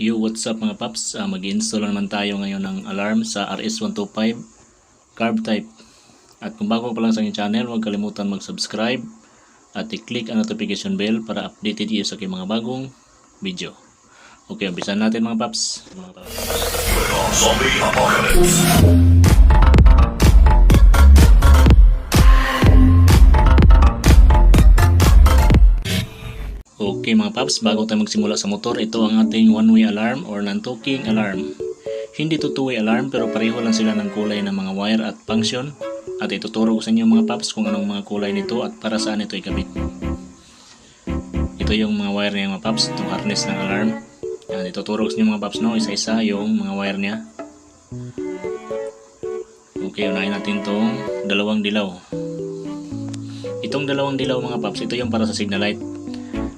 Yo, what's up mga paps? Mag-install naman tayo ngayon ng alarm sa RS125 carb type. At kung bago pa lang sa aking channel, huwag kalimutan mag-subscribe at i-click ang notification bell para updated kayo sa aking mga bagong video. Okay, umpisan natin mga paps. Zombie Apocalypse. Okay mga paps, bago tayo magsimula sa motor, ito ang ating one-way alarm or non-talking alarm. Hindi to two-way alarm pero pareho lang sila ng kulay ng mga wire at function. At ituturo ko sa inyo mga paps kung anong mga kulay nito at para saan ito ikabit. Ito yung mga wire niya mga paps, itong harness ng alarm. Yan, ituturo ko sa inyo mga paps, no? Isa-isa yung mga wire niya. Okay, unahin natin itong dalawang dilaw. Itong dalawang dilaw mga paps, ito yung para sa signal light.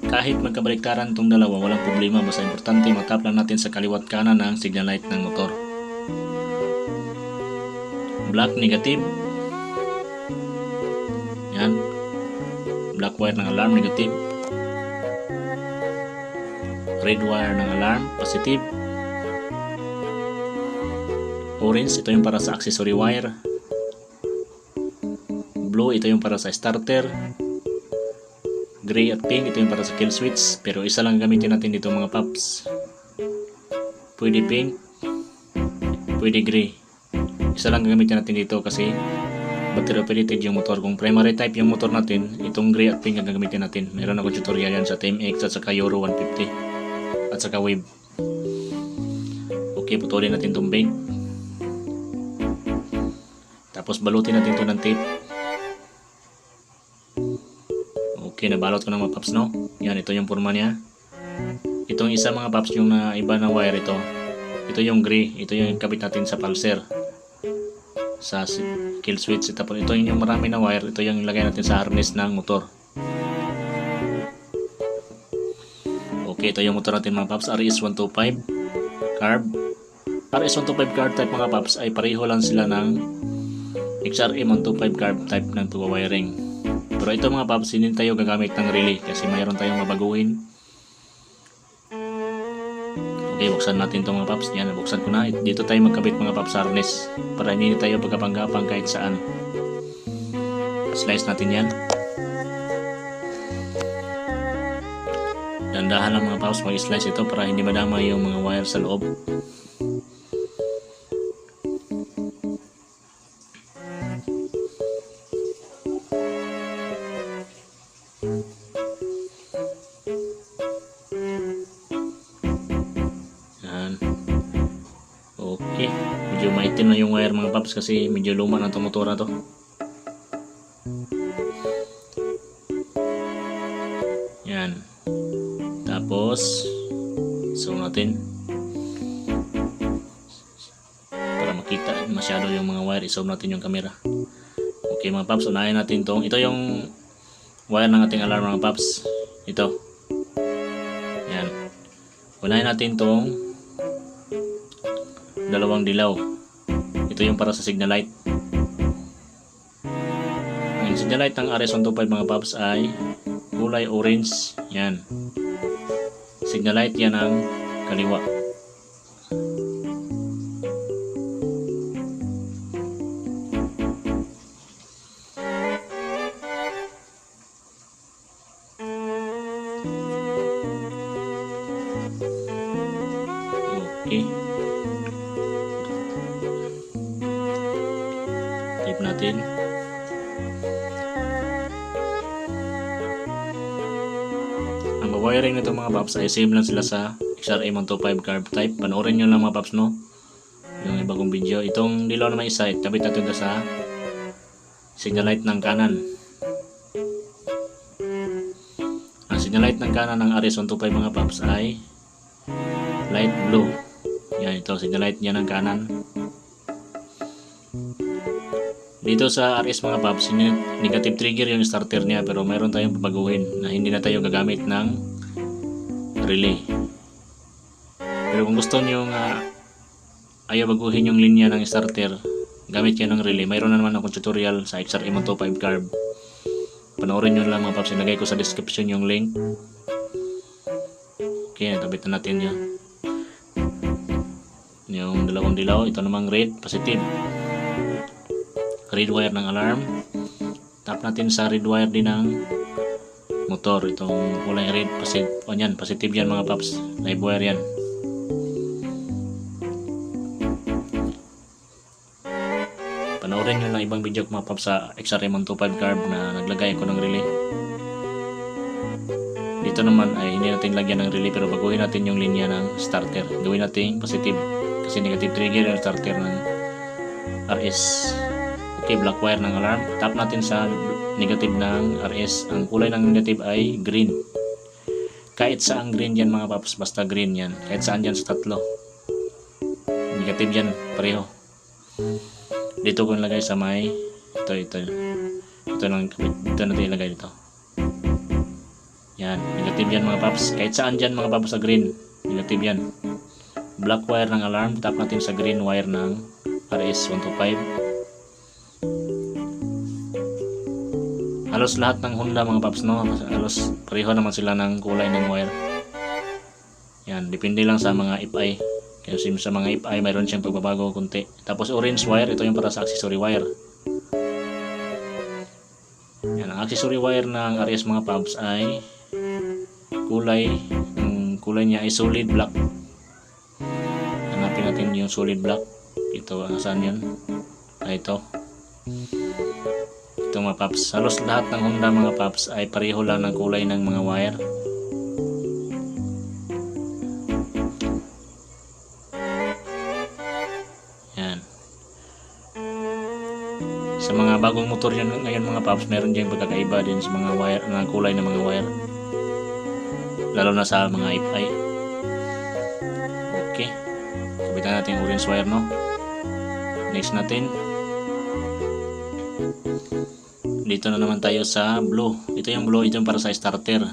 Kahit magkabaliktaran itong dalawa, walang problema. Basta importante matap lang natin sa kaliwat kanan ng signal light ng motor. Black negative. Yan. Black wire ng alarm negative. Red wire ng alarm positive. Orange, ito yung para sa accessory wire. Blue, ito yung para sa starter. Gray at pink, ito yung para sa kill switch. Pero isa lang gamitin natin dito mga paps. Pwede pink, pwede gray. Isa lang gamitin natin dito kasi battery operated yung motor. Kung primary type yung motor natin, itong gray at pink ang gagamitin natin. Meron ako tutorial yan sa TMX at saka Euro 150 at saka Wave. Okay, putulin natin itong pink. Tapos balutin natin ito ng tape. Okay, nabalot ko ng mga paps, no? Yan, ito yung forma niya. Itong isa mga paps, yung iba na wire ito. Ito yung gray. Ito yung kabit natin sa pulser. Sa kill switch. Tapos ito yung marami na wire. Ito yung ilagay natin sa harness ng motor. Okay, ito yung motor natin mga paps. RS125 carb. RS125 carb type mga paps ay pareho lang sila ng XRM125 carb type ng tuwa wiring. Pero ito mga paps, hindi tayo gagamit ng relay kasi mayroon tayong mabaguhin. Okay, buksan natin ito mga paps. Yan, buksan ko na. Dito tayo magkabit mga paps harness para hindi tayo pagkapanggapang kahit saan. Slice natin yan. Dandahan lang mga paps mag-slice ito para hindi madama yung mga wire sa loob. Okay, medyo maitim na yung wire mga paps kasi medyo luma na itong motor na to. Yan. Tapos zoom natin para makita masyado yung mga wire. I-zoom natin yung camera. Okay mga paps, unahin natin itong, ito yung wire ng ating alarm mga paps. Ito. Yan. Unahin natin itong dalawang dilaw. Ito yung para sa signal light. Ang signal light ng RS125 mga paps ay kulay orange. Yan. Signal light yan ang kaliwa. Okay. Tip natin. Ang wiring nito mga paps ay same lang sila sa XRM125 carb type. Panoorin nyo lang mga paps, no? Yung iba kong video. Itong dilaw naman isa, tabit natin ito sa signal light ng kanan. Ang signal light ng kanan ng RS125 mga paps ay light blue. Yan, ito signal light niya ng kanan. Dito sa RS mga paps, negative trigger yung starter niya pero mayroon tayong babaguhin na hindi na tayo gagamit ng relay. Pero kung gusto nyo ayaw baguhin yung linya ng starter, gamit kayo ng relay. Mayroon na naman akong tutorial sa XRM125 carb. Panoorin nyo lang mga paps, ilagay ko sa description yung link. Okay, natabit na natin yun. yung dalawang dilaw. Ito namang red, positive. Red wire ng alarm. Tap natin sa red wire din ng motor. Itong kulay red, positive yan mga paps. Live wire yan. Panoorin nyo ng ibang video mga paps sa XRM125 carb na naglagay ko ng relay. Dito naman ay hindi natin lagyan ng relay, pero baguhin natin yung linya ng starter. Gawin natin positive kasi negative trigger yung starter ng RS. Okay, black wire ng alarm. Tap natin sa negative ng RS. Ang kulay ng negative ay green. Kahit saan green yan mga paps, basta green yan. Kahit saan yan sa tatlo. Negative yan, pareho. Dito ko nilagay sa may ito natin ilagay dito. Yan, negative yan mga paps. Kahit saan dyan mga paps sa green, negative yan. Black wire ng alarm. Tap natin sa green wire ng RS125. Halos lahat ng Honda mga paps, no? Halos pareho naman sila ng kulay ng wire. Yan, depende lang sa mga FI. Kasi sa mga FI mayroon siyang pagbabago kunti. Tapos orange wire, ito yung para sa accessory wire. Yan, ang accessory wire ng RS mga paps ay ang kulay niya ay solid black. Hanapin natin yung solid black. Ito, saan yun? Ito. Ito mga paps. Halos lahat ng Honda mga paps ay pareho lang ng kulay ng mga wire. Yan. Sa mga bagong motor yan ngayon mga paps, meron diyang pagkakaiba din sa mga wire, ng kulay ng mga wire. Lalo na sa mga FI. Okay. Kapitan natin yung orange wire, no? Next natin. Dito na naman tayo sa blue. Ito yung blue, ito yung para sa starter.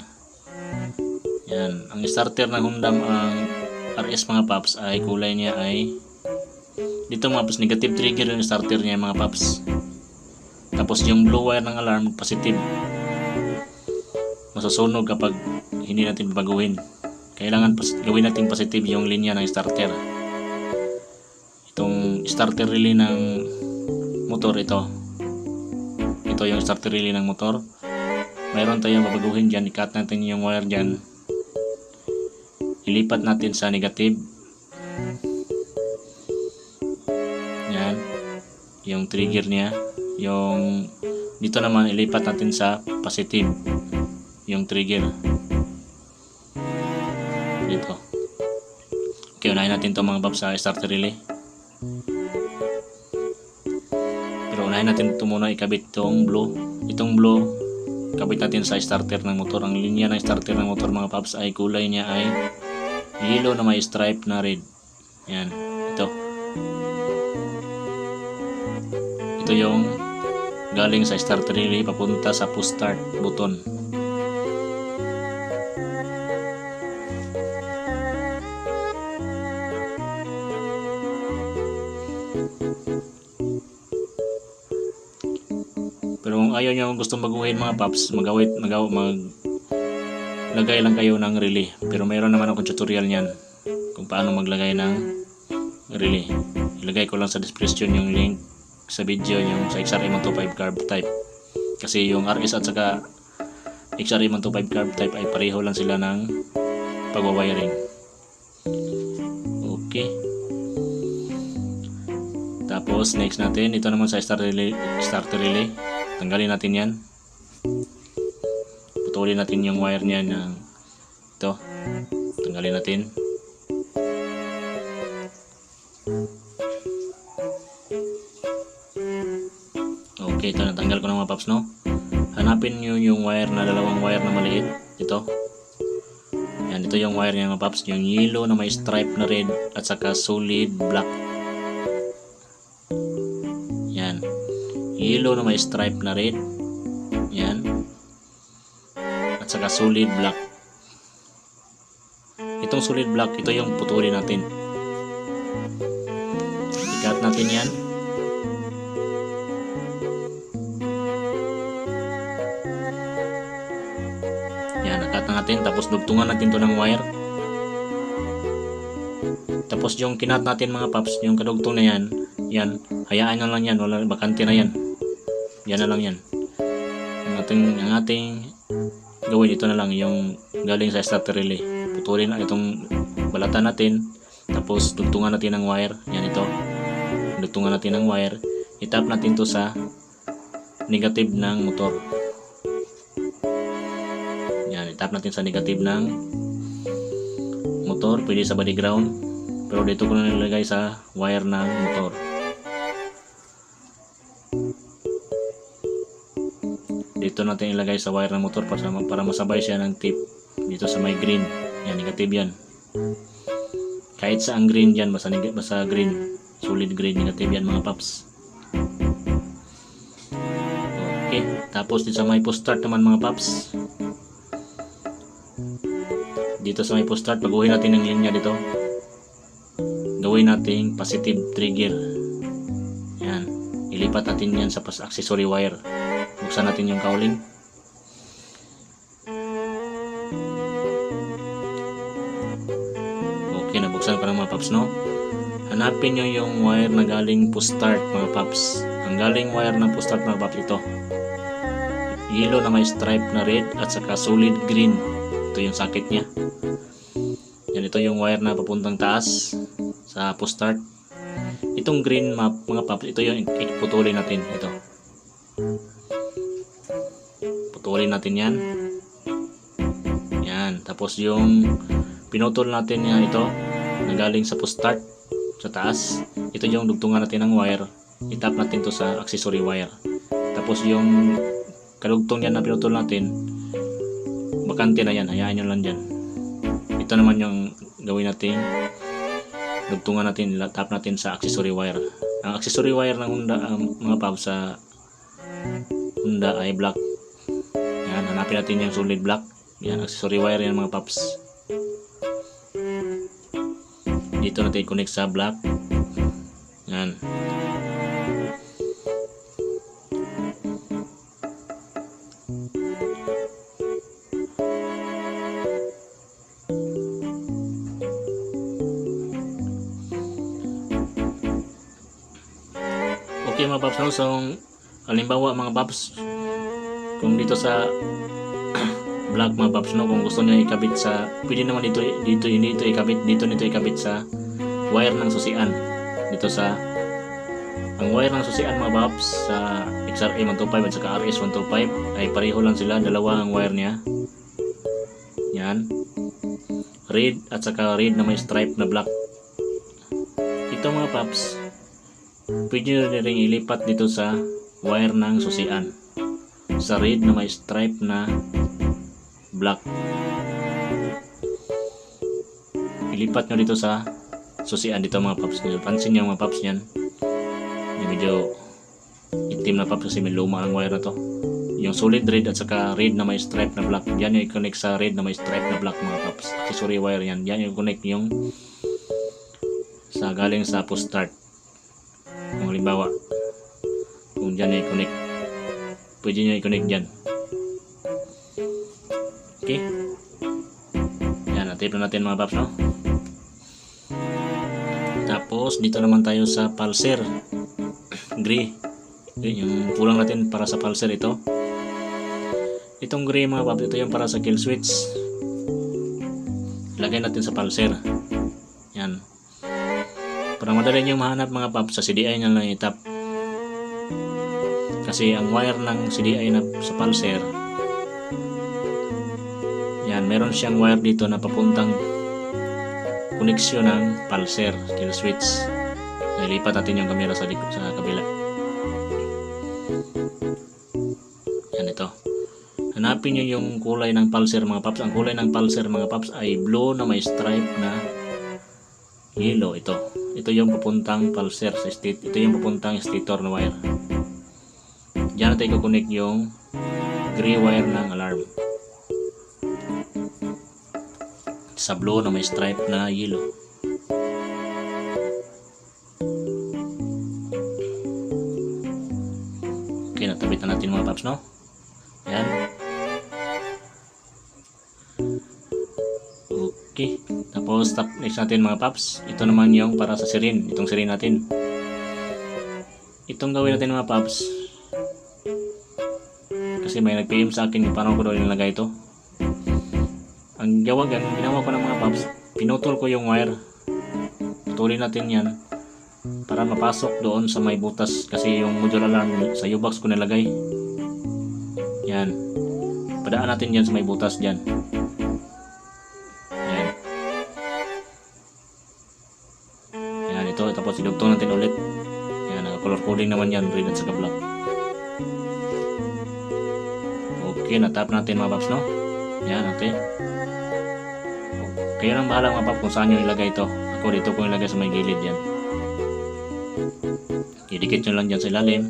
Yan. Ang starter ng Honda, ang RS mga paps, ay kulay niya ay dito mga paps, negative trigger yung starter niya mga paps. Tapos yung blue wire ng alarm, positive. Masusunog kapag hindi natin babaguhin. Kailangan gawin natin positive yung linya ng starter. Itong starter relay ng motor, ito yung starter relay ng motor. Mayroon tayong babaguhin dyan. I-cut natin yung wire dyan. Ilipat natin sa negative. Yan. Yung trigger niya. Yung dito naman ilipat natin sa positive. Yung trigger. Dito. Okay, unahin natin itong mga paps sa starter relay. Pero unahin natin ito muna, ikabit itong blue. Itong blue, kabit natin sa starter ng motor. Ang linya ng starter ng motor mga paps ay kulay niya ay yellow na may stripe na red. Yan, ito. Ito yung galing sa starter relay papunta sa push start button. Pero kung ayaw nyo gustong baguhin mga paps, maglagay lang kayo ng relay. Pero mayroon naman akong tutorial niyan kung paano maglagay ng relay. Ilagay ko lang sa description yung link sa video yung sa XRM125 carb type. Kasi yung RS at saka XRM125 carb type ay pareho lang sila ng pagwawiring. Okay. Tapos next natin, ito naman sa starter relay. Tanggalin natin yan. Putulin natin yung wire niya ng ito. Tanggalin natin. Okay, ito natanggal ko ng mga paps, no? Hanapin nyo yung wire na dalawang wire na maliit. Ito. Yan, ito yung wire niya mga paps. Yung yellow na may stripe na red at saka solid black. Yan. Yellow na may stripe na red. Yan. At saka solid black. Itong solid black, ito yung putulin natin. I-cut natin yan. Yan, nakat na natin. Tapos dugtungan natin to ng wire. Tapos yung kinat natin mga paps, yung kadugtong na yan, hayaan na lang yan, wala, bakante na yan. Yan na lang yan. Ang ating gawin, ito na lang yung galing sa starter relay. Putulin na itong balatan natin, tapos dugtungan natin ng wire. Yan, ito. Dugtungan natin ng wire. Itap natin to sa negative ng motor. Yan, itap natin sa negative ng motor. Pwede sa body ground, pero dito ko na nilagay sa wire ng motor. Dito natin ilagay sa wire ng motor para masabay siya ng tip dito sa may green. Yan, negative yan. Kahit sa ang green dyan, basta green, solid green, negative yan mga paps. Okay, tapos dito sa may post start naman mga paps. Dito sa may post start, baguhin natin ang linya dito. Gawin natin positive trigger. Yan, ilipat natin yan sa accessory wire. Buksan natin yung cowling. Okay, nabuksan ko na mga paps, no? Hanapin nyo yung wire na galing post start mga paps. Ang galing wire ng post start mga paps, ito. Yellow na may stripe na red at saka solid green. Ito yung socket nya. Yan, ito yung wire na papuntang taas sa post start. Itong green map mga paps, ito yung iputulin natin. Ito. Putulin natin yan. Yan. Tapos yung pinutol natin yan, ito na galing sa post start sa taas, ito yung dugtungan natin ng wire. Itap natin to sa accessory wire. Tapos yung kadugtong yan na pinutol natin, bakante na yan, hayaan nyo lang dyan. Ito naman yung gawin natin, dugtungan natin, tap natin sa accessory wire. Ang accessory wire ng Honda, mga paps, sa Honda ay black. Yan, hanapin natin yung solid black. Yan, accessory wire yan mga paps. Dito natin connect sa black. Yan. Okay mga paps, no? So halimbawa mga paps, kung dito sa black mga paps, no, kung gusto niya ikabit sa, pwede naman dito ikabit, nito ikabit sa wire ng susian. Dito sa ang wire ng susian mga paps sa XRA 125 at saka RS 125 ay pareho lang sila, dalawa ang wire niya. Yan, red at saka red na may stripe na black. Ito mga paps, pwede nyo rin ilipat dito sa wire ng susian sa red na may stripe na black. Ilipat nyo dito sa susian dito mga paps. Pansin nyo mga paps yan, yung medyo itim na paps kasi may luma ang wire na to. Yung solid red at saka red na may stripe na black, yan yung i-connect sa red na may stripe na black mga paps. Accessory wire yan, yan yung connect yung sa galing sa post start. Kung halimbawa, kung dyan yung i-connect, pwede nyo i-connect dyan. Okay, yan, natip na natin mga paps, no? Tapos dito naman tayo sa pulser gray. Yung kulang natin para sa pulser, itong gray mga paps, ito yung para sa kill switch. Lagay natin sa pulser. Yan, para madali nyo mahanap mga paps, sa CDI nyo lang itap. Kasi ang wire ng CDI na sa pulser, yan, meron siyang wire dito na papuntang koneksyon ng pulser kill switch. Nilipat natin yung camera sa kabila. Yan, ito. Hanapin nyo yung kulay ng pulser mga paps. Ang kulay ng pulser mga paps ay blue na may stripe na yellow. Ito yung papuntang pulser sa state. Ito yung papuntang stator na wire. Diyan natin i-connect yung gray wire ng alarm sa blue na may stripe na yellow. Okay, natabit na natin mga paps, no? Yan. Okay, tapos Tapos next natin mga paps, ito naman yung para sa sirin, itong sirin natin. Itong gawin natin mga paps, kasi may nag-PM sa akin paano ko daw nilagay ito. Ang ginawa ko ng mga paps, pinutol ko yung wire. Putulin natin yan para mapasok doon sa may butas, kasi yung module alarm sa U-box ko nilagay. Yan, padaan natin yan sa may butas dyan. Yan, ito, tapos idugtong natin ulit. Yan, color coding naman yan, red at saka black. Okay, natap natin mga paps, no? Yan, okay. Kayo nang bahala mga paps kung saan nyo ilagay ito. Ako dito ko ilagay sa may gilid yan. Idikit nyo lang dyan sa ilalim.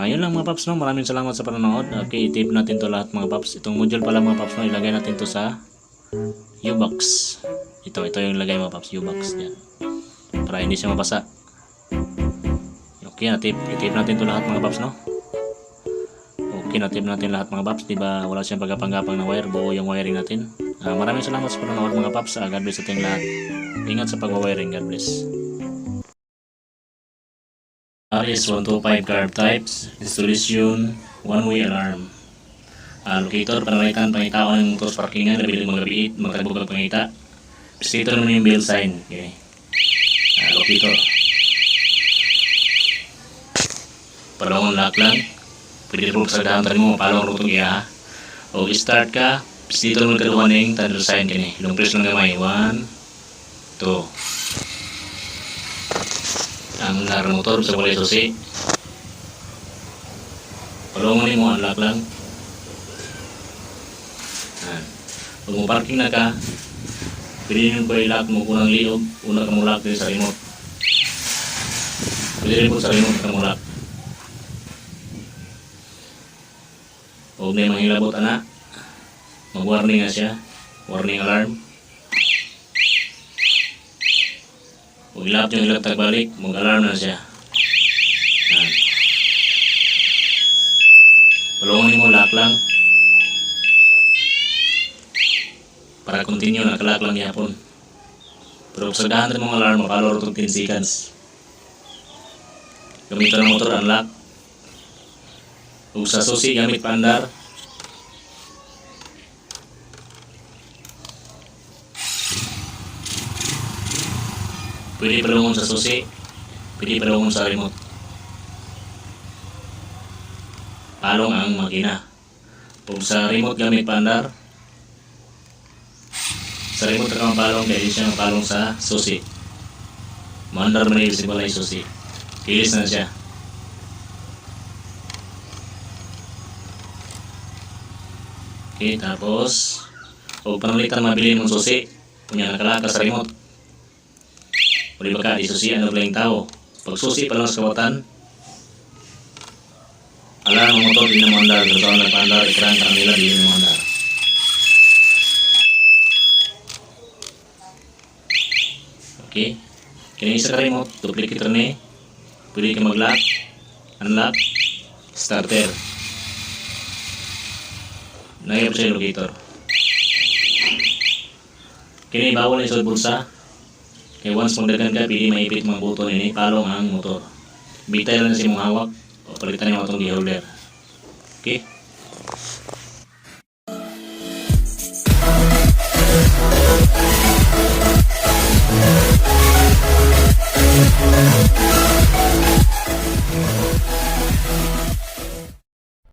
Yun lang mga paps, no? Maraming salamat sa panonood. Okay, i-tape natin to lahat mga paps. Itong module pala mga paps, no? Ilagay natin to sa U-box. Ito yung ilagay mga paps, U-box yan, para hindi siya mabasa. Okay, i-tape natin to lahat mga paps, no? Okay, na-tape natin lahat mga paps. Diba wala siyang pagkapang-gapang na wire, buo yung wiring natin. Maraming salamat sa panonood mga paps. God bless ating lahat. Ingat sa pag-wiring. God bless. RS125 carb types, installation, one-way alarm. Locator, panalitan, pangitaon ng motor sa parkingan, nabiling mga gabiit, magtagbog ang pangita. Dito naman yung bill sign. Okay. Locator. Palawang lock lang. Pwede rin sa dahan mo, palawang rutong iya. O start ka, dito naman kaduhan ng thunder sign kini. Long press lang gamay. 1, 2. Ang larang motor sa walay susi. Palawang mo, unlock lang. Pag mo parking na ka, pwede nyo ko i-lock mo kunang liog. Una ka mo lock din sa remote. Pwede rin po sa remote ka mo lock. Huwag na yung manghilabot anak. Mag-warning na siya. Warning alarm. Huwag ilap yung ilap tagbalik. Mag-alarm na siya. Palungan mo, lock lang. Para continue, nakalock lang yapon. Pero sa dahan rin mong alarm, mapalo rin 10 seconds. Gamitan ng motor, unlock. Kung sa susi, gamit paandar. Pwede palungon sa susi. Pwede palungon sa remote. Palong ang makina. Kung sa remote gamit paandar, sa remote ka mapalong dahil siya mapalong sa susi. Mandar man yung simula yung susi. Kilis na siya. Okay, tapos huwag panalitan mabili mong susi. Kung yan nakalaka sa remote. Pwede ba ka di susi ano lang tao. Pag susi pa lang sa kawatan, alam ang motor di na mandar. Gagawin na pandar, ikran ka nila di na mandar. Okay, kaya isa ka remote, duplicate rin pwede ka mag-lock, unlock, starter. Nagyap siya yung locator. Kaya bawal na isod bulsa. Kaya once magdagan ka, pwede maipit mga buton ini, palong ang motor. Bitay lang si mong hawak, o palitan yung itong holder. Okay?